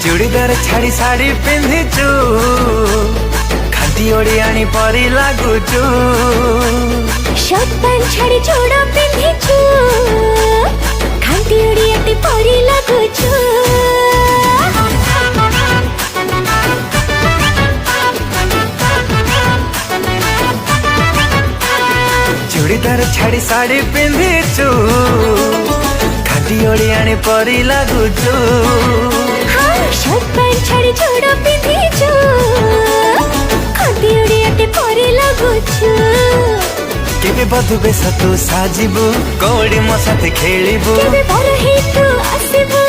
चूड़ीदार छाड़ी साड़ी पिंधिचु खाटी ओडियाणी परी लागुचु शर्ट पैंट छाड़ी चूड़ा पिंधिचु खाटी ओडियाटी परी लागुचु चूड़ीदार छाड़ी साड़ी पिंधिचु खाटी ओडियाणी परी लागुचु शर्ट पैंट छाड़ी चूड़ा पिंधिचु खाटी ओडियाटी परी लागुचु केबे बधु बेस तू साजिबु कौड़ी मो साथे खेलिबु केबे बर हे तू आसिबु